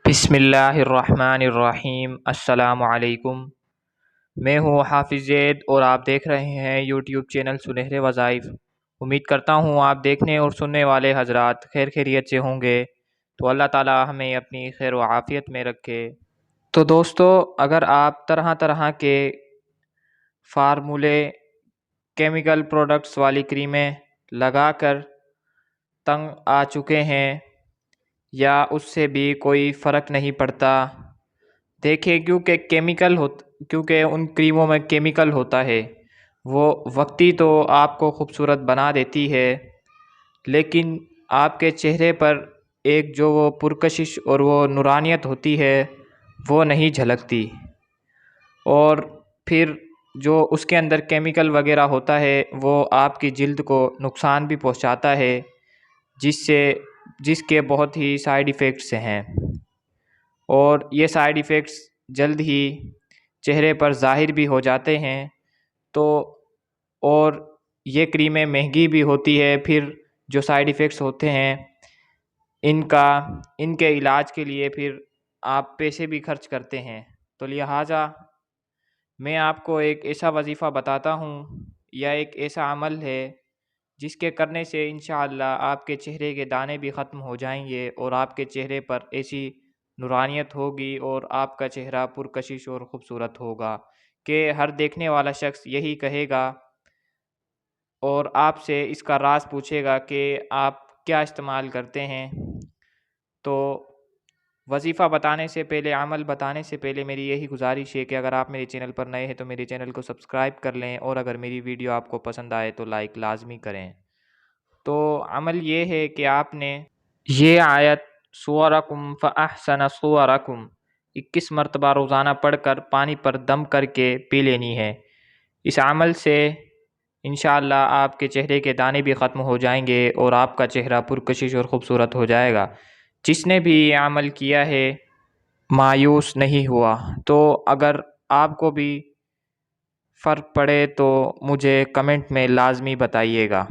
بسم اللہ الرحمن الرحیم۔ السلام علیکم۔ میں ہوں حافظ زید اور آپ دیکھ رہے ہیں یوٹیوب چینل سنہرے وظائف۔ امید کرتا ہوں آپ دیکھنے اور سننے والے حضرات خیر خیریت سے ہوں گے، تو اللہ تعالی ہمیں اپنی خیر و عافیت میں رکھے۔ تو دوستو، اگر آپ طرح طرح کے فارمولے کیمیکل پروڈکٹس والی کریمیں لگا کر تنگ آ چکے ہیں یا اس سے بھی کوئی فرق نہیں پڑتا، دیکھیں کیونکہ ان کریموں میں کیمیکل ہوتا ہے، وہ وقتی تو آپ کو خوبصورت بنا دیتی ہے، لیکن آپ کے چہرے پر ایک جو وہ پرکشش اور وہ نورانیت ہوتی ہے وہ نہیں جھلکتی، اور پھر جو اس کے اندر کیمیکل وغیرہ ہوتا ہے وہ آپ کی جلد کو نقصان بھی پہنچاتا ہے، جس کے بہت ہی سائیڈ ایفیکٹس ہیں، اور یہ سائیڈ ایفیکٹس جلد ہی چہرے پر ظاہر بھی ہو جاتے ہیں۔ اور یہ کریمیں مہنگی بھی ہوتی ہے، پھر جو سائیڈ ایفیکٹس ہوتے ہیں ان کے علاج کے لیے پھر آپ پیسے بھی خرچ کرتے ہیں۔ تو لہٰذا میں آپ کو ایک ایسا وظیفہ بتاتا ہوں یا ایک ایسا عمل ہے جس کے کرنے سے انشاءاللہ آپ کے چہرے کے دانے بھی ختم ہو جائیں گے، اور آپ کے چہرے پر ایسی نورانیت ہوگی اور آپ کا چہرہ پرکشش اور خوبصورت ہوگا کہ ہر دیکھنے والا شخص یہی کہے گا اور آپ سے اس کا راز پوچھے گا کہ آپ کیا استعمال کرتے ہیں۔ تو وظیفہ بتانے سے پہلے، عمل بتانے سے پہلے میری یہی گزارش ہے کہ اگر آپ میرے چینل پر نئے ہیں تو میرے چینل کو سبسکرائب کر لیں، اور اگر میری ویڈیو آپ کو پسند آئے تو لائک لازمی کریں۔ تو عمل یہ ہے کہ آپ نے یہ آیت صورکم فاحسن صورکم 21 مرتبہ روزانہ پڑھ کر پانی پر دم کر کے پی لینی ہے۔ اس عمل سے انشاءاللہ آپ کے چہرے کے دانے بھی ختم ہو جائیں گے اور آپ کا چہرہ پرکشش اور خوبصورت ہو جائے گا۔ جس نے بھی یہ عمل کیا ہے مایوس نہیں ہوا، تو اگر آپ کو بھی فرق پڑے تو مجھے کمنٹ میں لازمی بتائیے گا۔